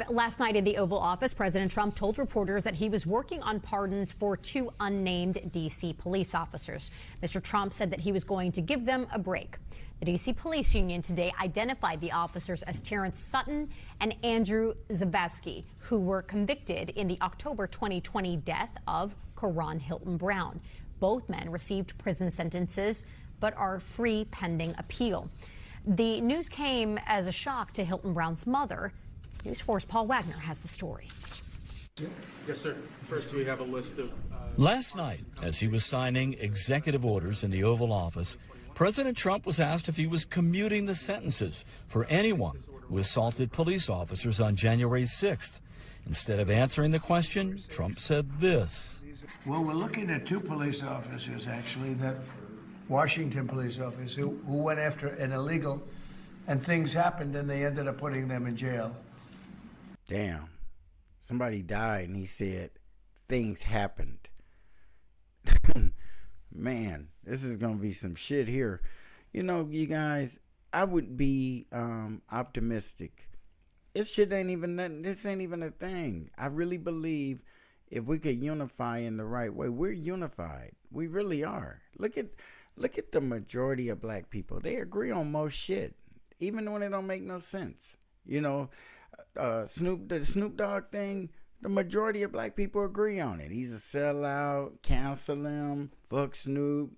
Last night in the Oval Office, President Trump told reporters that he was working on pardons for 2 unnamed D.C. police officers. Mr. Trump said that he was going to give them a break. The D.C. Police Union today identified the officers as Terrence Sutton and Andrew Zabasky, who were convicted in the October 2020 death of Karan Hilton Brown. Both men received prison sentences but are free pending appeal. The news came as a shock to Hilton Brown's mother. News 4's Paul Wagner has the story. Yes, sir. First, we have a list of... Last night, as he was signing executive orders in the Oval Office, President Trump was asked if he was commuting the sentences for anyone who assaulted police officers on January 6th. Instead of answering the question, Trump said this. Well, we're looking at 2 police officers, actually, that Washington police officers who went after an illegal, and things happened and they ended up putting them in jail. Damn. Somebody died and he said, things happened. Man, this is going to be some shit here. You know, you guys, I would be optimistic. This shit ain't even nothing. This ain't even a thing. I really believe if we could unify in the right way, we're unified. We really are. Look at the majority of black people. They agree on most shit, even when it don't make no sense. You know, the Snoop Dogg thing, the majority of black people agree on it. He's a sellout, cancel him, fuck Snoop.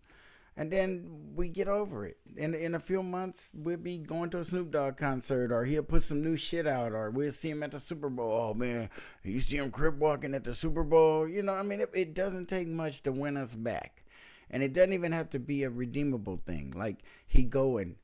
And then we get over it. In a few months, we'll be going to a Snoop Dogg concert, or he'll put some new shit out, or we'll see him at the Super Bowl. Oh, man, you see him crip walking at the Super Bowl? You know, I mean, it doesn't take much to win us back. And it doesn't even have to be a redeemable thing. Like, he go and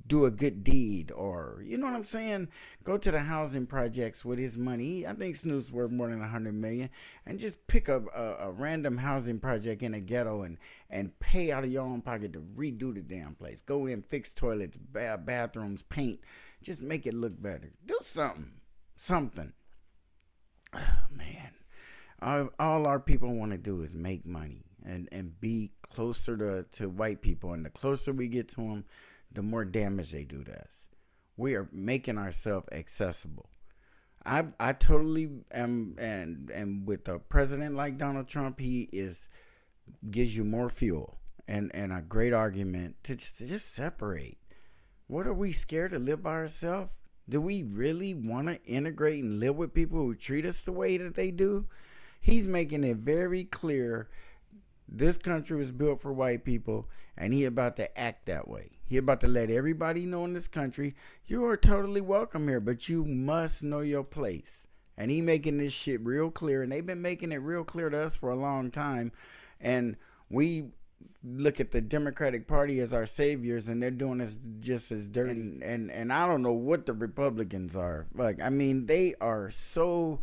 do a good deed, or, you know what I'm saying? Go to the housing projects with his money. I think Snoop's worth more than $100 million. And just pick up a random housing project in a ghetto and pay out of your own pocket to redo the damn place. Go in, fix toilets, bathrooms, paint. Just make it look better. Do something. Oh, man. All our people want to do is make money and be closer to white people. And the closer we get to them, the more damage they do to us. We are making ourselves accessible. I totally am, and with a president like Donald Trump, he gives you more fuel and a great argument to just separate. What, are we scared to live by ourselves? Do we really want to integrate and live with people who treat us the way that they do? He's making it very clear this country was built for white people, and he about to act that way. He about to let everybody know in this country, you are totally welcome here, but you must know your place. And he making this shit real clear, and they've been making it real clear to us for a long time. And we look at the Democratic Party as our saviors, and they're doing us just as dirty. And I don't know what the Republicans are. Like, I mean, they are so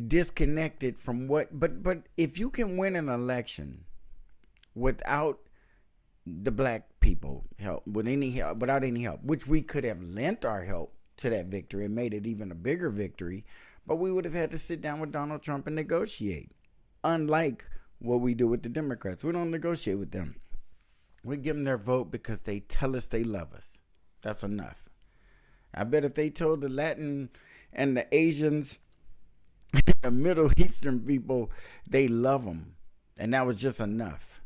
disconnected from what, but if you can win an election without the black people help, without any help, which we could have lent our help to that victory and made it even a bigger victory, but we would have had to sit down with Donald Trump and negotiate. Unlike what we do with the Democrats, we don't negotiate with them. We give them their vote because they tell us they love us. That's enough. I bet if they told the Latin and the Asians, the Middle Eastern people, they love them, and that was just enough.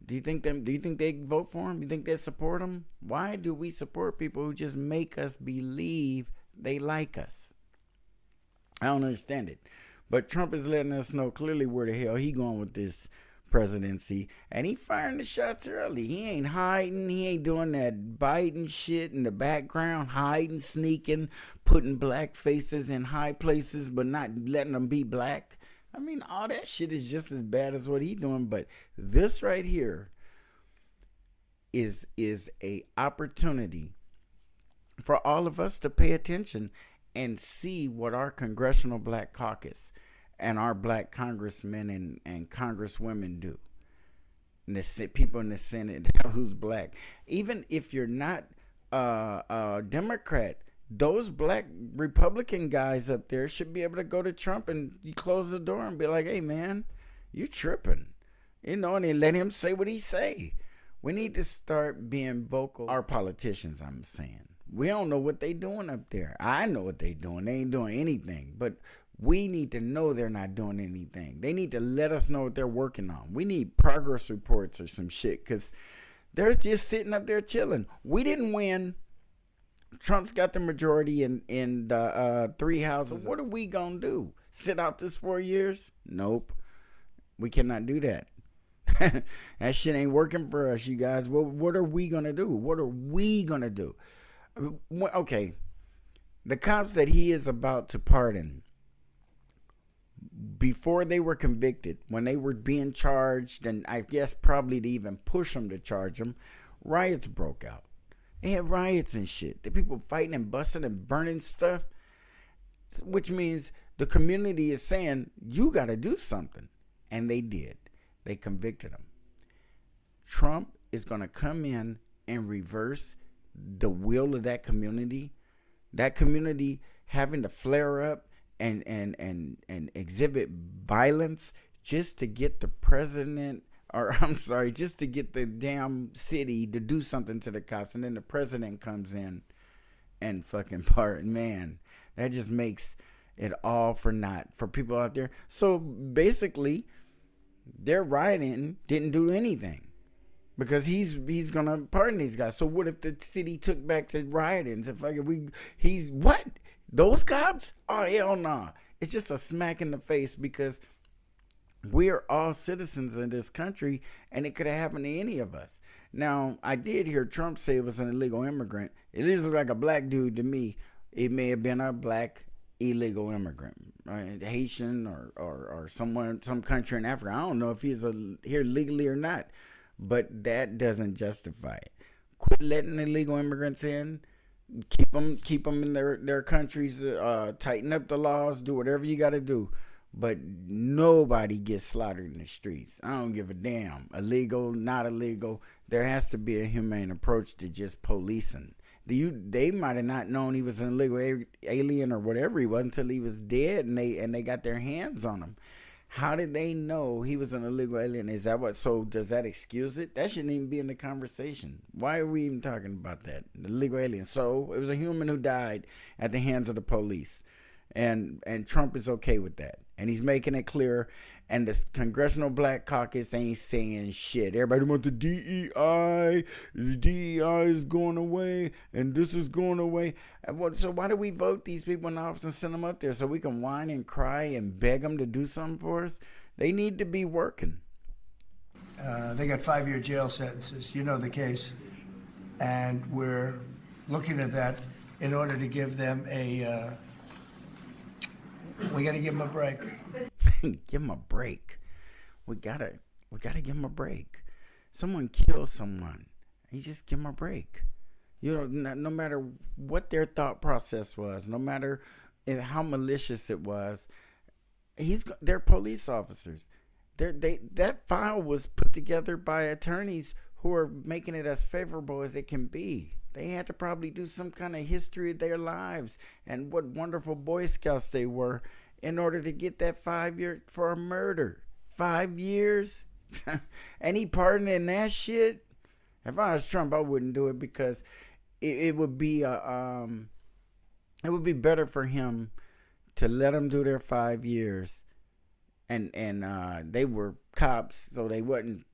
Do you think they vote for him? Do you think they support him? Why do we support people who just make us believe they like us? I don't understand it. But Trump is letting us know clearly where the hell he going with this presidency, and he firing the shots early. He ain't hiding. He ain't doing that Biden shit in the background, hiding, sneaking, putting black faces in high places but not letting them be black. I mean, all that shit is just as bad as what he doing, but this right here is a opportunity for all of us to pay attention and see what our Congressional Black Caucus and our black congressmen and congresswomen do. And the people in the Senate who's black. Even if you're not a Democrat, those black Republican guys up there should be able to go to Trump and you close the door and be like, hey, man, you tripping. You know, and they let him say what he say. We need to start being vocal. Our politicians, I'm saying. We don't know what they doing up there. I know what they doing. They ain't doing anything. But we need to know they're not doing anything. They need to let us know what they're working on. We need progress reports or some shit, because they're just sitting up there chilling. We didn't win. Trump's got the majority in the 3 houses. So what are we going to do? Sit out this 4 years? Nope. We cannot do that. That shit ain't working for us, you guys. What are we going to do? What are we going to do? Okay. The cops that he is about to pardon, before they were convicted, when they were being charged, and I guess probably to even push them to charge them, riots broke out. They had riots and shit. The people fighting and busting and burning stuff, which means the community is saying, you got to do something. And they did. They convicted him. Trump is going to come in and reverse the will of that community. That community having to flare up and exhibit violence just to get the president, or I'm sorry, just to get the damn city to do something to the cops, and then the president comes in and fucking pardon. Man, that just makes it all for naught for people out there. So basically, their rioting didn't do anything, because he's gonna pardon these guys. So what if the city took back to rioting? He's what? Those cops? Oh, hell nah. It's just a smack in the face, because we are all citizens in this country, and it could have happened to any of us. Now, I did hear Trump say it was an illegal immigrant. It is like a black dude to me. It may have been a black illegal immigrant, right? Haitian or someone, some country in Africa. I don't know if he's here legally or not, but that doesn't justify it. Quit letting illegal immigrants in. Keep them in their countries. Tighten up the laws. Do whatever you got to do. But nobody gets slaughtered in the streets. I don't give a damn. Illegal, not illegal. There has to be a humane approach to just policing. They might have not known he was an illegal alien or whatever he was until he was dead, and they got their hands on him. How did they know he was an illegal alien? Is that what? So does that excuse it? That shouldn't even be in the conversation. Why are we even talking about that? The illegal alien. So it was a human who died at the hands of the police, and Trump is okay with that, and he's making it clear. And the Congressional Black Caucus ain't saying shit. Everybody wants the DEI. The DEI is going away, and this is going away. So why do we vote these people in office and send them up there so we can whine and cry and beg them to do something for us? They need to be working. They got 5-year jail sentences. You know the case. And we're looking at that in order to give them a... we got to give them a break. Give them a break. We gotta give them a break. Someone kills someone, you just give them a break. You know, no matter what their thought process was, no matter how malicious it was, they're police officers. That file was put together by attorneys who are making it as favorable as it can be. They had to probably do some kind of history of their lives and what wonderful Boy Scouts they were in order to get that 5 years for a murder. 5 years? And he pardoning that shit? If I was Trump, I wouldn't do it, because it would be it would be better for him to let them do their 5 years. And they were cops, so they wasn't,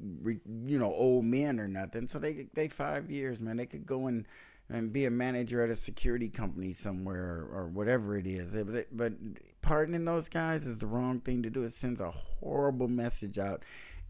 old men or nothing. So they 5 years, man. They could go and be a manager at a security company somewhere or whatever it is. But pardoning those guys is the wrong thing to do. It sends a horrible message out.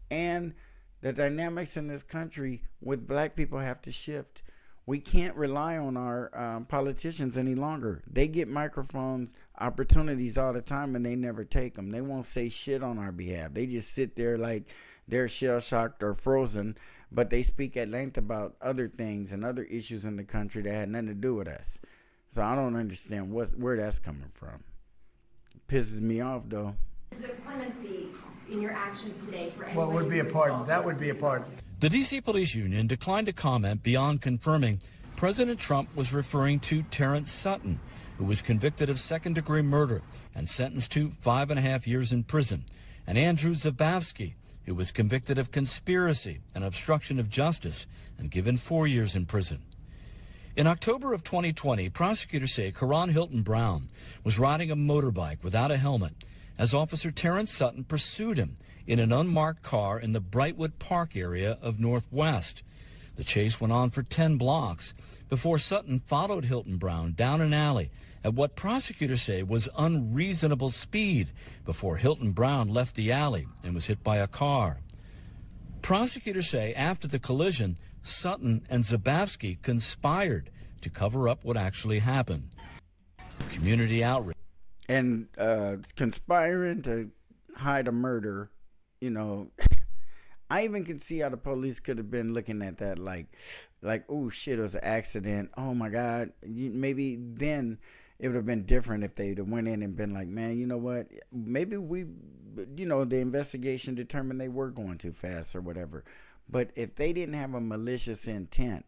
And the dynamics in this country with black people have to shift. We can't rely on our politicians any longer. They get microphones, opportunities all the time, and they never take them. They won't say shit on our behalf. They just sit there like they're shell-shocked or frozen, but they speak at length about other things and other issues in the country that had nothing to do with us. So I don't understand where that's coming from. It pisses me off, though. Is there clemency in your actions today for anyone? Well, it would be a pardon. That would be a pardon. The D.C. Police Union declined to comment beyond confirming President Trump was referring to Terrence Sutton, who was convicted of second-degree murder and sentenced to 5.5 years in prison, and Andrew Zabavsky, who was convicted of conspiracy and obstruction of justice and given 4 years in prison. In October of 2020, prosecutors say Karan Hilton Brown was riding a motorbike without a helmet as Officer Terrence Sutton pursued him in an unmarked car in the Brightwood Park area of Northwest. The chase went on for 10 blocks before Sutton followed Hilton Brown down an alley at what prosecutors say was unreasonable speed before Hilton Brown left the alley and was hit by a car. Prosecutors say after the collision, Sutton and Zabavsky conspired to cover up what actually happened. Community outrage. And conspiring to hide a murder, you know, I even can see how the police could have been looking at that like, oh shit, it was an accident. Oh my God. Maybe then it would have been different if they'd have went in and been like, man, you know what? Maybe the investigation determined they were going too fast or whatever. But if they didn't have a malicious intent,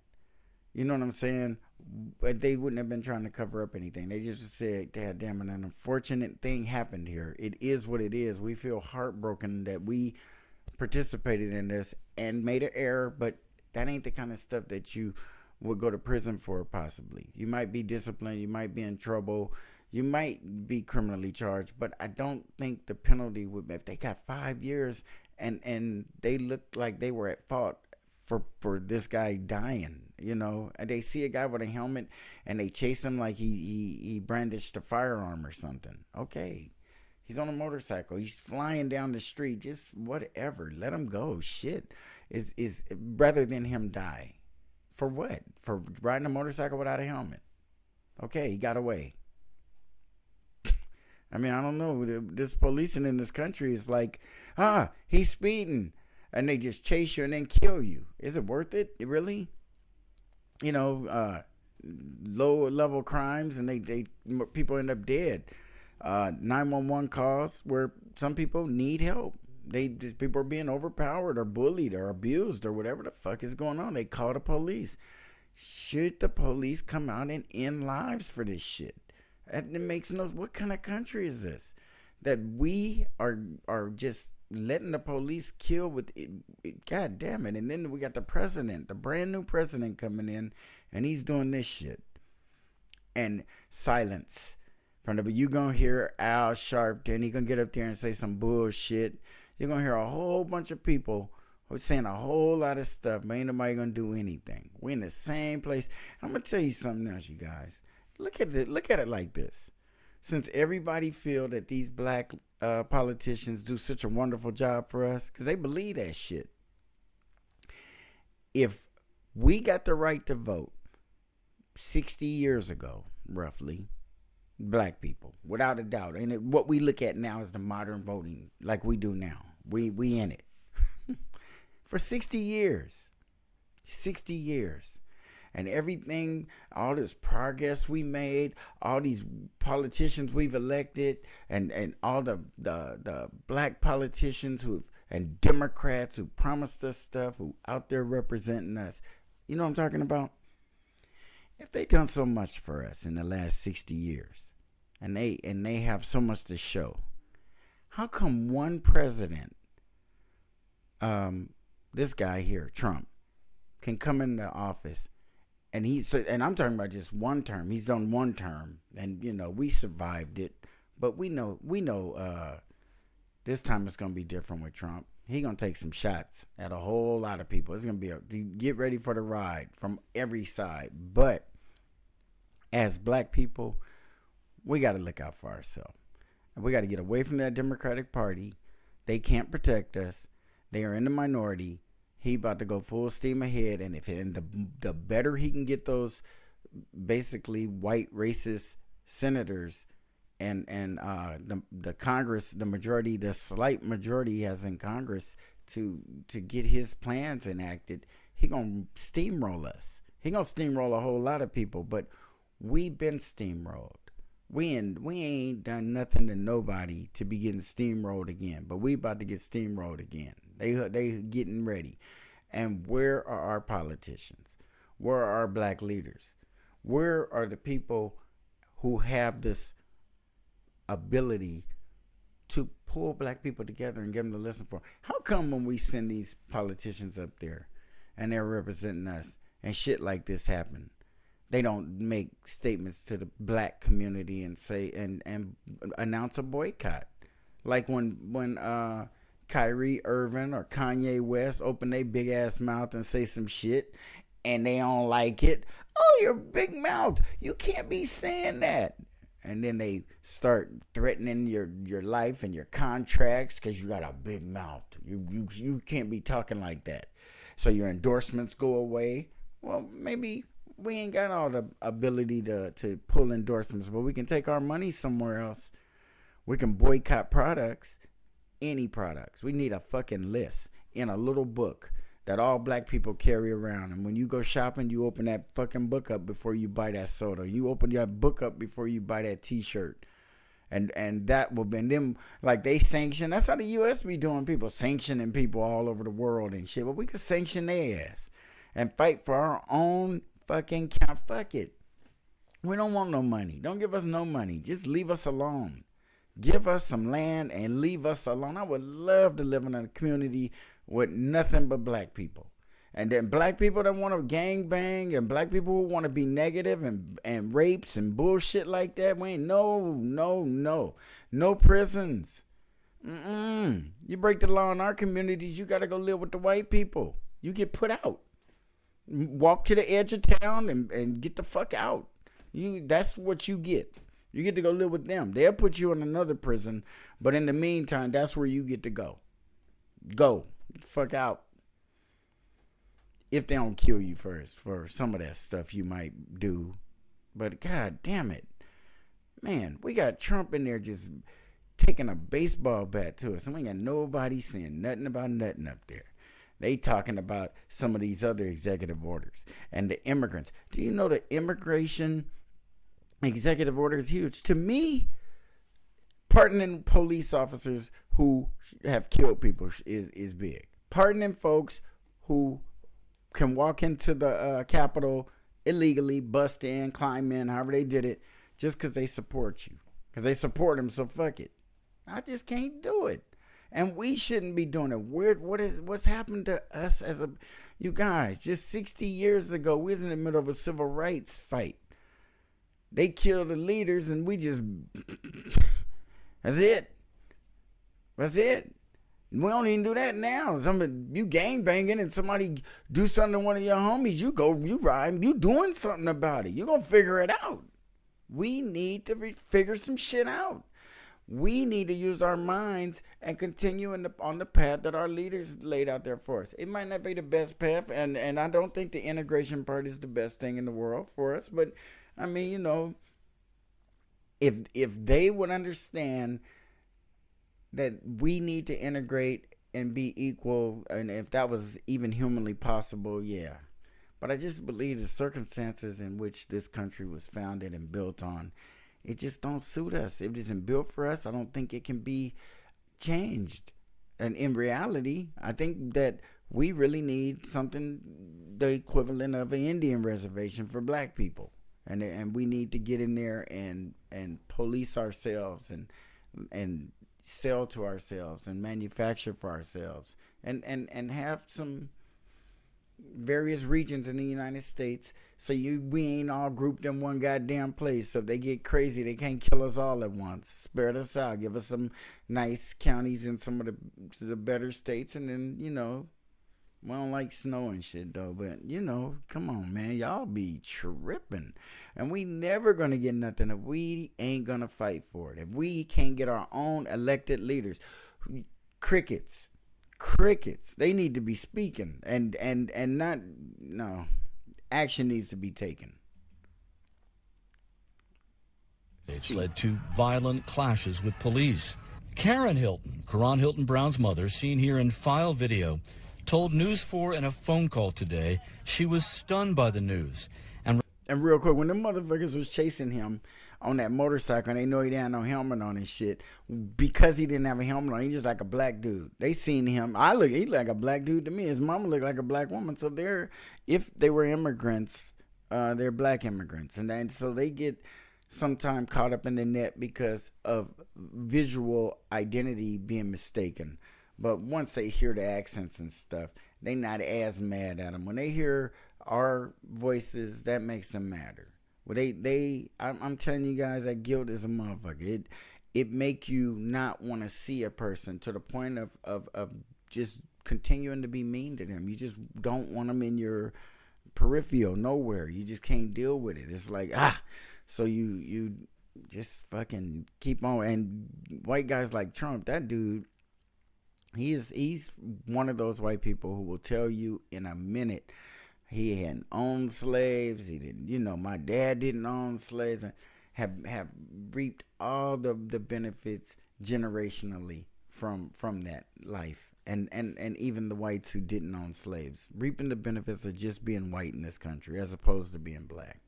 you know what I'm saying? But they wouldn't have been trying to cover up anything. They just said, God damn it, an unfortunate thing happened here. It is what it is. We feel heartbroken that we participated in this and made an error, but that ain't the kind of stuff that you would go to prison for, possibly. You might be disciplined. You might be in trouble. You might be criminally charged, but I don't think the penalty would be, if they got 5 years and they looked like they were at fault for this guy dying, you know, and they see a guy with a helmet and they chase him like he brandished a firearm or something. Okay. He's on a motorcycle. He's flying down the street. Just whatever. Let him go. Shit. Is rather than him die. For what? For riding a motorcycle without a helmet. Okay, he got away. I mean, I don't know. This policing in this country is like, he's speeding. And they just chase you and then kill you. Is it worth it? Really? You know, low level crimes and they people end up dead. 911 calls where some people need help. People are being overpowered or bullied or abused or whatever the fuck is going on. They call the police. Should the police come out and end lives for this shit? It makes no. What kind of country is this? That we are just letting the police kill with it. God damn it. And then we got the president, the brand new president coming in, and he's doing this shit. And silence. You gonna hear Al Sharpton. He gonna get up there and say some bullshit. You're gonna hear a whole bunch of people who are saying a whole lot of stuff, but ain't nobody gonna do anything. We're in the same place. I'm gonna tell you something else, you guys. Look at it like this. Since everybody feel that these black politicians do such a wonderful job for us, because they believe that shit. If we got the right to vote 60 years ago, roughly, black people, without a doubt, and what we look at now is the modern voting, like we do now. We in it for 60 years. 60 years. And everything, all this progress we made, all these politicians we've elected, and all the black politicians and Democrats who promised us stuff, who out there representing us. You know what I'm talking about? If they done so much for us in the last 60 years, and they have so much to show, how come one president, this guy here, Trump, can come into office? And I'm talking about just one term. He's done one term, and you know we survived it. But we know this time it's gonna be different with Trump. He's gonna take some shots at a whole lot of people. It's gonna be get ready for the ride from every side. But as black people, we got to look out for ourselves, and we got to get away from that Democratic Party. They can't protect us. They are in the minority. He about to go full steam ahead, and the better he can get those basically white racist senators and the Congress, the majority, the slight majority he has in Congress to get his plans enacted, he gonna steamroll us. He gonna steamroll a whole lot of people, but we been steamrolled. We ain't done nothing to nobody to be getting steamrolled again, but we about to get steamrolled again. They getting ready. And where are our politicians? Where are our black leaders? Where are the people who have this ability to pull black people together and get them to listen for? How come when we send these politicians up there and they're representing us and shit like this happen, They don't make statements to the black community and say and announce a boycott. Like when Kyrie Irving or Kanye West open their big ass mouth and say some shit and they don't like it. Oh, your big mouth. You can't be saying that. And then they start threatening your life and your contracts because you got a big mouth. You can't be talking like that. So your endorsements go away. Well, maybe we ain't got all the ability to pull endorsements, but we can take our money somewhere else. We can boycott products, any products. We need a fucking list in a little book that all black people carry around. And when you go shopping, you open that fucking book up before you buy that soda. You open your book up before you buy that t-shirt. And that will be them, like they sanction. That's how the U.S. be doing, people sanctioning people all over the world and shit. But we could sanction their ass and fight for our own fucking count. Fuck it. We don't want no money. Don't give us no money. Just leave us alone. Give us some land and leave us alone. I would love to live in a community with nothing but black people. And then black people that want to gangbang and black people who want to be negative and rapes and bullshit like that. We ain't no prisons. You break the law in our communities, you got to go live with the white people. You get put out. Walk to the edge of town and get the fuck out. That's what you get. You get to go live with them. They'll put you in another prison, but in the meantime, that's where you get to go. Go. Get the fuck out. If they don't kill you first for some of that stuff you might do. But god damn it. Man, we got Trump in there just taking a baseball bat to us. And we ain't got nobody saying nothing about nothing up there. They talking about some of these other executive orders and the immigrants. Do you know the immigration executive order is huge? To me, pardoning police officers who have killed people is big. Pardoning folks who can walk into the Capitol illegally, bust in, climb in, however they did it, just because they support you. Because they support them, so fuck it. I just can't do it. And we shouldn't be doing it. What's happened to us as you guys? Just 60 years ago, we was in the middle of a civil rights fight. They killed the leaders and we just, that's it. That's it. We don't even do that now. You gang banging and somebody do something to one of your homies, you ride, you doing something about it. You gonna figure it out. We need to figure some shit out. We need to use our minds and continue on the path that our leaders laid out there for us. It might not be the best path, and I don't think the integration part is the best thing in the world for us. But I mean, you know, if they would understand that we need to integrate and be equal, and if that was even humanly possible, yeah. But I just believe the circumstances in which this country was founded and built on, it just don't suit us. It isn't built for us. I don't think it can be changed. And in reality, I think that we really need something the equivalent of an Indian reservation for black people. And we need to get in there and police ourselves and sell to ourselves and manufacture for ourselves and have some various regions in the United States so we ain't all grouped in one goddamn place. So if they get crazy, they can't kill us all at once. Spread us out. Give us some nice counties in some of the better states. And then, you know, we don't like snow and shit though, but you know, come on, man, y'all be tripping. And we never gonna get nothing if we ain't gonna fight for it. If we can't get our own elected leaders. Crickets, they need to be speaking and not, no, action needs to be taken. It's led to violent clashes with police. Karen Hilton, Karan Hilton Brown's mother, seen here in file video, told News 4 in a phone call today she was stunned by the news. And real quick, when the motherfuckers was chasing him on that motorcycle and they know he didn't have no helmet on and shit, because he didn't have a helmet on, he's just like a black dude. They seen him. He looked like a black dude to me. His mama looked like a black woman. So if they were immigrants, they're black immigrants. And so they get sometimes caught up in the net because of visual identity being mistaken. But once they hear the accents and stuff, they not as mad at them. When they hear our voices, that makes them matter. Well, I'm telling you guys that guilt is a motherfucker. It make you not want to see a person to the point of just continuing to be mean to them. You just don't want them in your peripheral nowhere. You just can't deal with it. It's like, so you just fucking keep on. And white guys like Trump, that dude, he's one of those white people who will tell you in a minute he hadn't owned slaves. He didn't, my dad didn't own slaves, and have reaped all the benefits generationally from that life. And even the whites who didn't own slaves, reaping the benefits of just being white in this country as opposed to being black.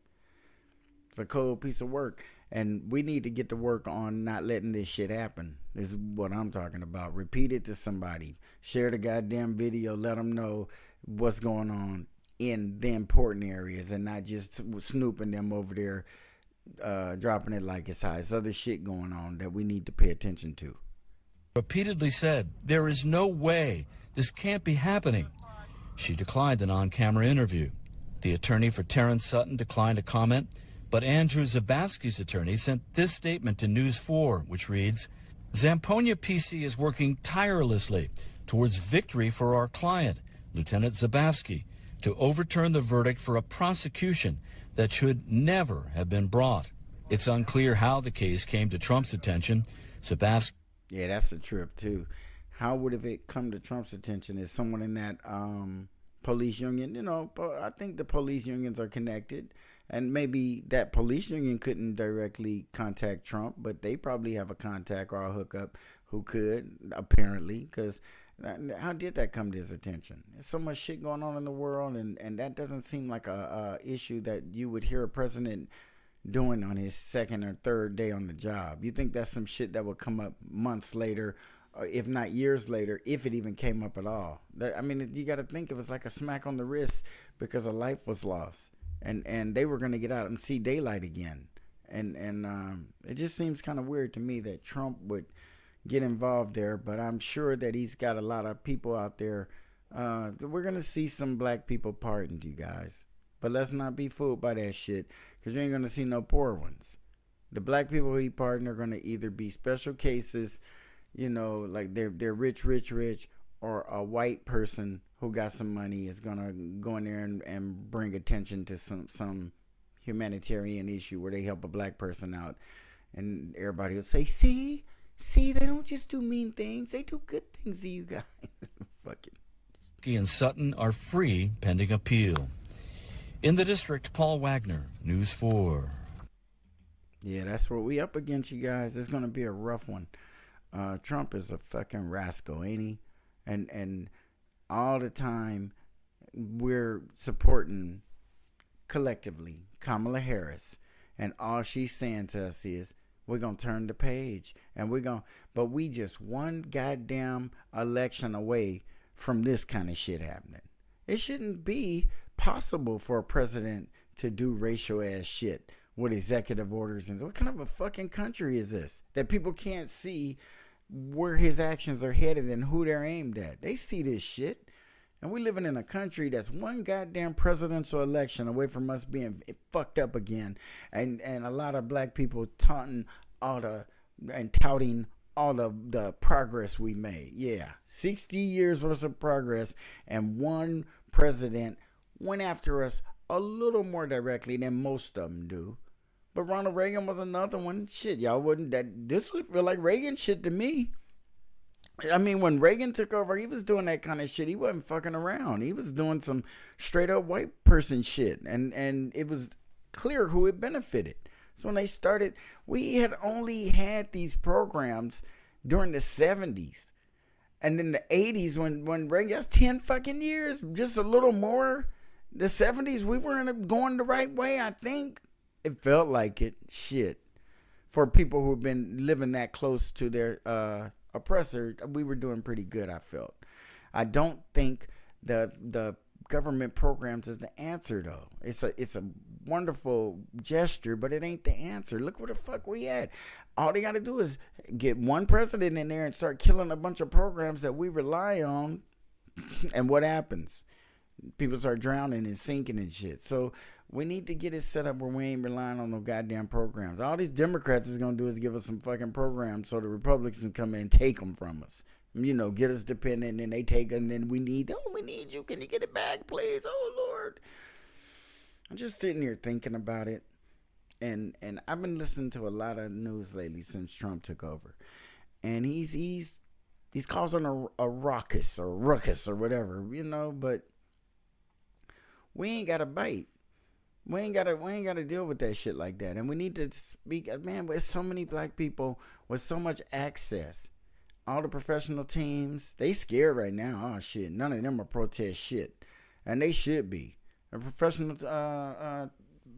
It's a cold piece of work. And we need to get to work on not letting this shit happen. This is what I'm talking about. Repeat it to somebody. Share the goddamn video. Let them know what's going on in the important areas and not just snooping them over there, dropping it like it's hot. There's other shit going on that we need to pay attention to. Repeatedly said, there is no way. This can't be happening. She declined an on-camera interview. The attorney for Terrence Sutton declined to comment, but Andrew Zabavsky's attorney sent this statement to News 4, which reads, Zamponia PC is working tirelessly towards victory for our client, Lieutenant Zabavsky, to overturn the verdict for a prosecution that should never have been brought. It's unclear how the case came to Trump's attention. Zabavsky. Yeah, that's a trip, too. How would it come to Trump's attention? Is someone in that police union? I think the police unions are connected. And maybe that police union couldn't directly contact Trump, but they probably have a contact or a hookup who could, apparently, because how did that come to his attention? There's so much shit going on in the world, and that doesn't seem like a issue that you would hear a president doing on his second or third day on the job. You think that's some shit that would come up months later, or if not years later, if it even came up at all. You got to think it was like a smack on the wrist because a life was lost. And they were going to get out and see daylight again. And it just seems kind of weird to me that Trump would get involved there. But I'm sure that he's got a lot of people out there. We're going to see some black people pardoned, you guys. But let's not be fooled by that shit, because you ain't going to see no poor ones. The black people who he pardoned are going to either be special cases, like they're rich, or a white person who got some money is going to go in there and bring attention to some humanitarian issue where they help a black person out. And everybody will say, see, they don't just do mean things. They do good things to you guys. Fuck it. And Sutton are free pending appeal. In the district, Paul Wagner, News 4. Yeah, that's what we up against, you guys. It's going to be a rough one. Trump is a fucking rascal, ain't he? And all the time we're supporting collectively Kamala Harris, and all she's saying to us is we're gonna turn the page, and but we just one goddamn election away from this kind of shit happening. It shouldn't be possible for a president to do racial ass shit with executive orders. And what kind of a fucking country is this that people can't see where his actions are headed and who they're aimed at? They see this shit. And we living in a country that's one goddamn presidential election away from us being fucked up again. And a lot of black people touting all the progress we made. Yeah, 60 years worth of progress, and one president went after us a little more directly than most of them do. But Ronald Reagan was another one. Shit, y'all this would feel like Reagan shit to me. I mean, when Reagan took over, he was doing that kind of shit. He wasn't fucking around. He was doing some straight up white person shit. And it was clear who it benefited. So when they started, we had only had these programs during the 70s. And in the 80s, when Reagan, that's 10 fucking years, just a little more. The 70s, we weren't going the right way, I think. It felt like it. Shit. For people who've been living that close to their oppressor, we were doing pretty good, I felt. I don't think the government programs is the answer, though. It's a wonderful gesture, but it ain't the answer. Look where the fuck we at. All they got to do is get one president in there and start killing a bunch of programs that we rely on, and what happens? People start drowning and sinking and shit. So we need to get it set up where we ain't relying on no goddamn programs. All these Democrats is going to do is give us some fucking programs so the Republicans can come in and take them from us. You know, get us dependent, and then they take it, and then we need you. Can you get it back, please? Oh, Lord. I'm just sitting here thinking about it. And I've been listening to a lot of news lately since Trump took over. And he's causing a ruckus or whatever, you know, but we ain't got to bite. We ain't got to deal with that shit like that. And we need to speak, man, there's so many black people with so much access. All the professional teams, they scared right now. Oh shit, none of them are protest shit. And they should be. The professional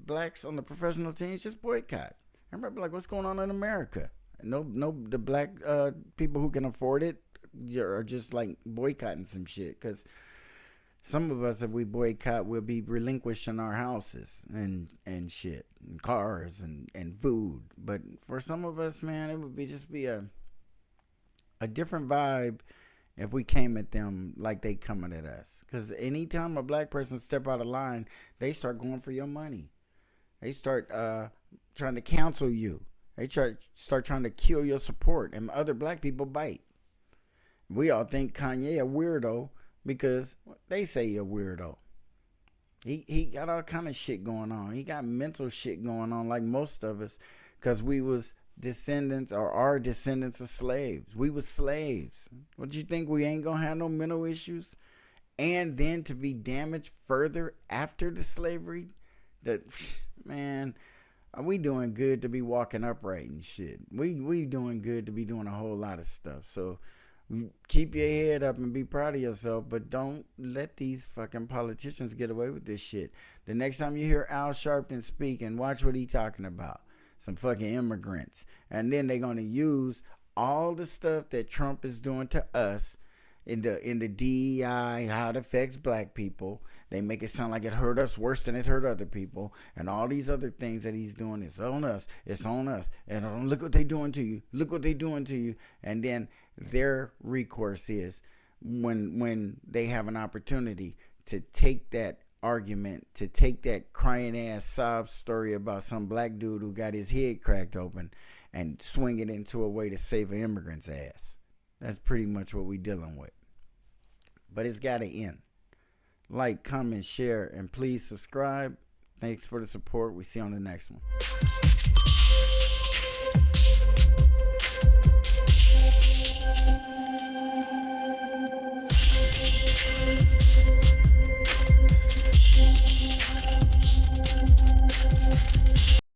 blacks on the professional teams just boycott. I remember, like, what's going on in America? No, the black people who can afford it are just like boycotting some shit. Because some of us, if we boycott, we'll be relinquishing our houses and shit, and cars and food. But for some of us, man, it would just be a different vibe if we came at them like they coming at us. Because anytime a black person step out of line, they start going for your money. They start trying to cancel you. They start trying to kill your support, and other black people bite. We all think Kanye a weirdo because they say he a weirdo. He got all kind of shit going on. He got mental shit going on, like most of us, because we was descendants or are descendants of slaves. We was slaves. What you think, we ain't gonna have no mental issues? And then to be damaged further after the slavery, man, we doing good to be walking upright and shit. We doing good to be doing a whole lot of stuff. So keep your head up and be proud of yourself, but don't let these fucking politicians get away with this shit. The next time you hear Al Sharpton speak, and watch what he talking about. Some fucking immigrants. And then they're going to use all the stuff that Trump is doing to us in the DEI, how it affects black people. They make it sound like it hurt us worse than it hurt other people. And all these other things that he's doing, it's on us. It's on us. And look what they doing to you. Look what they doing to you. And then their recourse is when they have an opportunity to take that argument, to take that crying ass sob story about some black dude who got his head cracked open and swing it into a way to save an immigrant's ass. That's pretty much what we dealing with. But it's got to end. Like, comment, share, and please subscribe. Thanks for the support. We see you on the next one.